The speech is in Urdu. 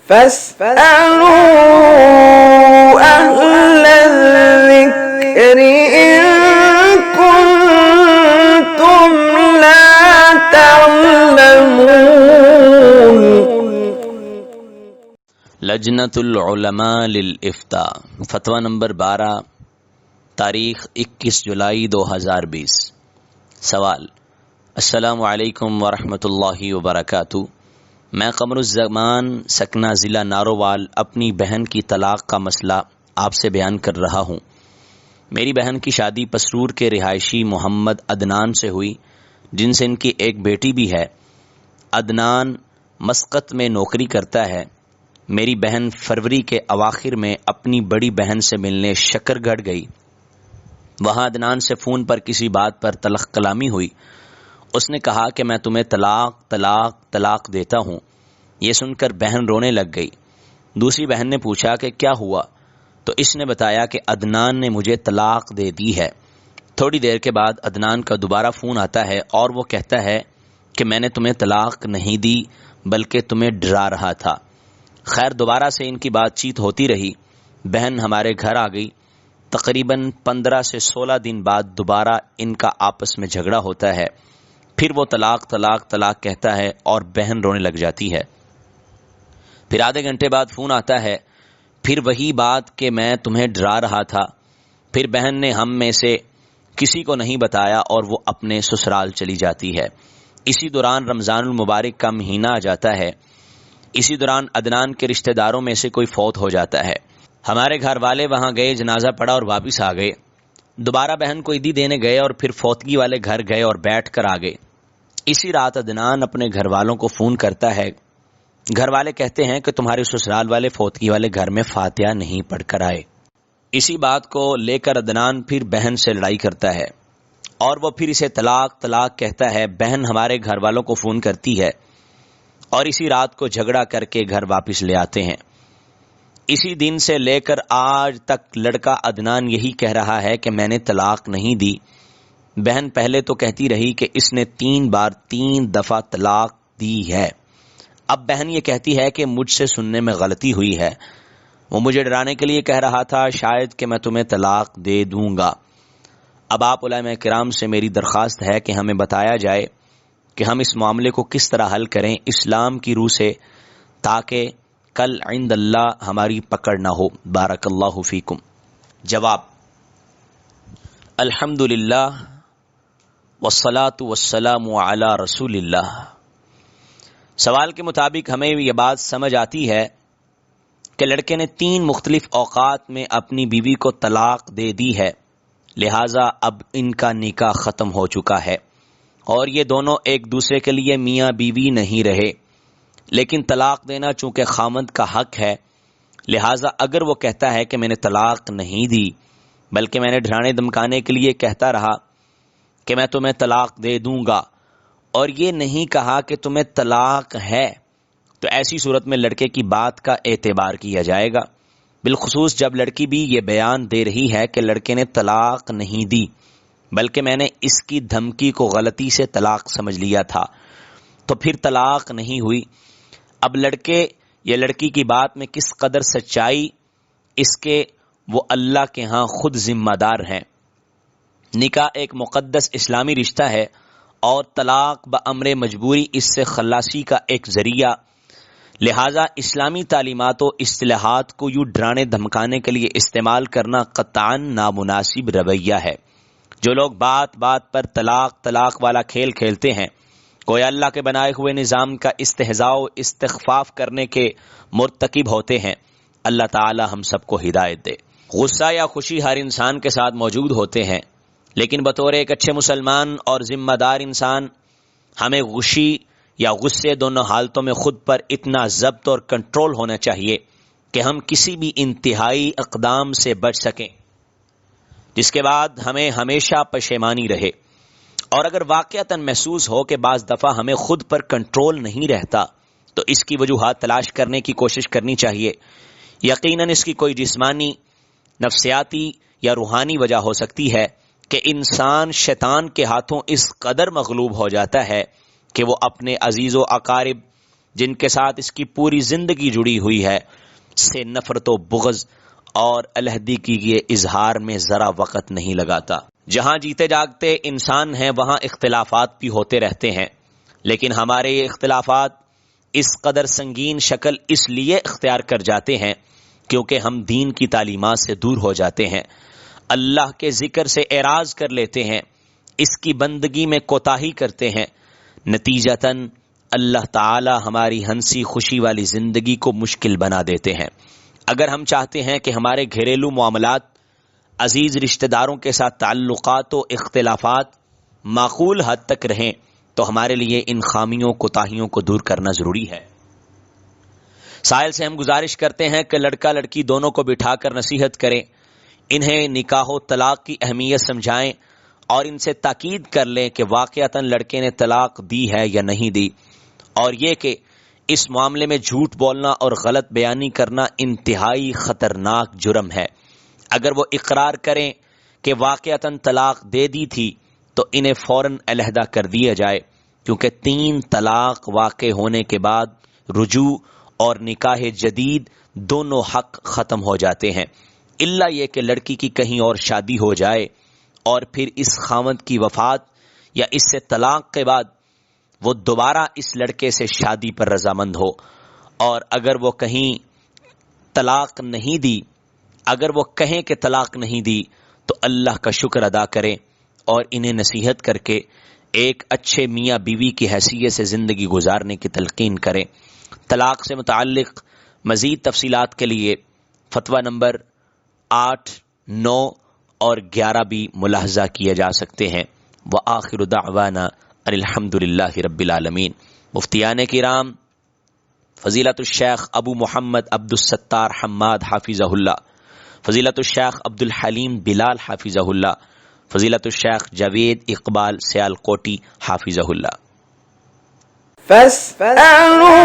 فاسألوا أهل الذكر إن كنتم لا تعلمون۔ لجنۃ العلماء للافتاء، فتویٰ نمبر 12، تاریخ 21 جولائی 2020۔ سوال: السلام علیکم ورحمۃ اللہ وبرکاتہ۔ میں قمر الزمان سکنہ ضلع نارووال اپنی بہن کی طلاق کا مسئلہ آپ سے بیان کر رہا ہوں۔ میری بہن کی شادی پسرور کے رہائشی محمد عدنان سے ہوئی، جن سے ان کی ایک بیٹی بھی ہے۔ عدنان مسقط میں نوکری کرتا ہے۔ میری بہن فروری کے اواخر میں اپنی بڑی بہن سے ملنے شکر گڑھ گئی۔ وہاں عدنان سے فون پر کسی بات پر تلخ کلامی ہوئی۔ اس نے کہا کہ میں تمہیں طلاق طلاق طلاق دیتا ہوں۔ یہ سن کر بہن رونے لگ گئی۔ دوسری بہن نے پوچھا کہ کیا ہوا، تو اس نے بتایا کہ عدنان نے مجھے طلاق دے دی ہے۔ تھوڑی دیر کے بعد عدنان کا دوبارہ فون آتا ہے اور وہ کہتا ہے کہ میں نے تمہیں طلاق نہیں دی بلکہ تمہیں ڈرا رہا تھا۔ خیر، دوبارہ سے ان کی بات چیت ہوتی رہی۔ بہن ہمارے گھر آ گئی۔ تقریباً 15 سے 16 دن بعد دوبارہ ان کا آپس میں جھگڑا ہوتا ہے۔ پھر وہ طلاق طلاق طلاق کہتا ہے اور بہن رونے لگ جاتی ہے۔ پھر آدھے گھنٹے بعد فون آتا ہے، پھر وہی بات کہ میں تمہیں ڈرا رہا تھا۔ پھر بہن نے ہم میں سے کسی کو نہیں بتایا اور وہ اپنے سسرال چلی جاتی ہے۔ اسی دوران رمضان المبارک کا مہینہ آ جاتا ہے۔ اسی دوران عدنان کے رشتہ داروں میں سے کوئی فوت ہو جاتا ہے۔ ہمارے گھر والے وہاں گئے، جنازہ پڑا اور واپس آ گئے۔ دوبارہ بہن کو عیدی دینے گئے اور پھر فوتگی والے گھر گئے اور بیٹھ کر آ گئے۔ اسی رات عدنان اپنے گھر والوں کو فون کرتا ہے۔ گھر والے کہتے ہیں کہ تمہارے سسرال والے فوتگی والے گھر میں فاتحہ نہیں پڑھ کر آئے۔ اسی بات کو لے کر عدنان پھر بہن سے لڑائی کرتا ہے اور وہ پھر اسے طلاق طلاق کہتا ہے۔ بہن ہمارے گھر والوں کو فون کرتی ہے اور اسی رات کو جھگڑا کر کے گھر واپس لے آتے ہیں۔ اسی دن سے لے کر آج تک لڑکا عدنان یہی کہہ رہا ہے کہ میں نے طلاق نہیں دی۔ بہن پہلے تو کہتی رہی کہ اس نے 3 دفعہ طلاق دی ہے۔ اب بہن یہ کہتی ہے کہ مجھ سے سننے میں غلطی ہوئی ہے، وہ مجھے ڈرانے کے لیے کہہ رہا تھا شاید کہ میں تمہیں طلاق دے دوں گا۔ اب آپ علماء کرام سے میری درخواست ہے کہ ہمیں بتایا جائے کہ ہم اس معاملے کو کس طرح حل کریں اسلام کی روح سے، تاکہ کل عند اللہ ہماری پکڑ نہ ہو۔ بارک اللہ فیکم۔ جواب: الحمدللہ والصلاة والسلام علی رسول اللہ۔ سوال کے مطابق ہمیں یہ بات سمجھ آتی ہے کہ لڑکے نے 3 مختلف اوقات میں اپنی بیوی کو طلاق دے دی ہے، لہٰذا اب ان کا نکاح ختم ہو چکا ہے اور یہ دونوں ایک دوسرے کے لیے میاں بیوی نہیں رہے۔ لیکن طلاق دینا چونکہ خامند کا حق ہے، لہٰذا اگر وہ کہتا ہے کہ میں نے طلاق نہیں دی بلکہ میں نے ڈرانے دھمکانے کے لیے کہتا رہا کہ میں تمہیں طلاق دے دوں گا اور یہ نہیں کہا کہ تمہیں طلاق ہے، تو ایسی صورت میں لڑکے کی بات کا اعتبار کیا جائے گا، بالخصوص جب لڑکی بھی یہ بیان دے رہی ہے کہ لڑکے نے طلاق نہیں دی بلکہ میں نے اس کی دھمکی کو غلطی سے طلاق سمجھ لیا تھا، تو پھر طلاق نہیں ہوئی۔ اب لڑکے یا لڑکی کی بات میں کس قدر سچائی اس کے وہ اللہ کے ہاں خود ذمہ دار ہیں۔ نکاح ایک مقدس اسلامی رشتہ ہے اور طلاق بامر مجبوری اس سے خلاصی کا ایک ذریعہ، لہٰذا اسلامی تعلیمات و اصطلاحات کو یوں ڈرانے دھمکانے کے لیے استعمال کرنا قطعاً نامناسب رویہ ہے۔ جو لوگ بات بات پر طلاق طلاق والا کھیل کھیلتے ہیں، گویا اللہ کے بنائے ہوئے نظام کا استہزاء و استخفاف کرنے کے مرتکب ہوتے ہیں۔ اللہ تعالی ہم سب کو ہدایت دے۔ غصہ یا خوشی ہر انسان کے ساتھ موجود ہوتے ہیں، لیکن بطور ایک اچھے مسلمان اور ذمہ دار انسان ہمیں خوشی یا غصے دونوں حالتوں میں خود پر اتنا ضبط اور کنٹرول ہونا چاہیے کہ ہم کسی بھی انتہائی اقدام سے بچ سکیں جس کے بعد ہمیں ہمیشہ پشیمانی رہے۔ اور اگر واقعتاً محسوس ہو کہ بعض دفعہ ہمیں خود پر کنٹرول نہیں رہتا تو اس کی وجوہات تلاش کرنے کی کوشش کرنی چاہیے۔ یقیناً اس کی کوئی جسمانی، نفسیاتی یا روحانی وجہ ہو سکتی ہے کہ انسان شیطان کے ہاتھوں اس قدر مغلوب ہو جاتا ہے کہ وہ اپنے عزیز و اقارب جن کے ساتھ اس کی پوری زندگی جڑی ہوئی ہے، سے نفرت و بغض اور علیحدگی کے اظہار میں ذرا وقت نہیں لگاتا۔ جہاں جیتے جاگتے انسان ہیں وہاں اختلافات بھی ہوتے رہتے ہیں، لیکن ہمارے یہ اختلافات اس قدر سنگین شکل اس لیے اختیار کر جاتے ہیں کیونکہ ہم دین کی تعلیمات سے دور ہو جاتے ہیں، اللہ کے ذکر سے اعراض کر لیتے ہیں، اس کی بندگی میں کوتاہی کرتے ہیں، نتیجتاً اللہ تعالی ہماری ہنسی خوشی والی زندگی کو مشکل بنا دیتے ہیں۔ اگر ہم چاہتے ہیں کہ ہمارے گھریلو معاملات، عزیز رشتہ داروں کے ساتھ تعلقات و اختلافات معقول حد تک رہیں تو ہمارے لیے ان خامیوں کوتاہیوں کو دور کرنا ضروری ہے۔ سائل سے ہم گزارش کرتے ہیں کہ لڑکا لڑکی دونوں کو بٹھا کر نصیحت کریں، انہیں نکاح و طلاق کی اہمیت سمجھائیں اور ان سے تاکید کر لیں کہ واقعتاً لڑکے نے طلاق دی ہے یا نہیں دی، اور یہ کہ اس معاملے میں جھوٹ بولنا اور غلط بیانی کرنا انتہائی خطرناک جرم ہے۔ اگر وہ اقرار کریں کہ واقعتاً طلاق دے دی تھی تو انہیں فوراً علیحدہ کر دیا جائے، کیونکہ 3 طلاق واقع ہونے کے بعد رجوع اور نکاح جدید دونوں حق ختم ہو جاتے ہیں، الا یہ کہ لڑکی کی کہیں اور شادی ہو جائے اور پھر اس خاوند کی وفات یا اس سے طلاق کے بعد وہ دوبارہ اس لڑکے سے شادی پر رضامند ہو، اور اگر وہ کہیں طلاق نہیں دی، اگر وہ کہیں کہ طلاق نہیں دی تو اللہ کا شکر ادا کریں اور انہیں نصیحت کر کے ایک اچھے میاں بیوی کی حیثیت سے زندگی گزارنے کی تلقین کریں۔ طلاق سے متعلق مزید تفصیلات کے لیے فتویٰ نمبر 8، 9 اور 11 بھی ملاحظہ کیے جا سکتے ہیں۔ وآخر دعوانا الحمد للہ رب العالمین۔ مفتیان کرام فضیلت الشیخ ابو محمد عبد الستار حماد حافظہ اللہ، فضیلت الشیخ عبد الحلیم بلال حافظہ اللہ، فضیلت الشیخ جاوید اقبال سیال کوٹی حافظہ اللہ۔ فاسألوا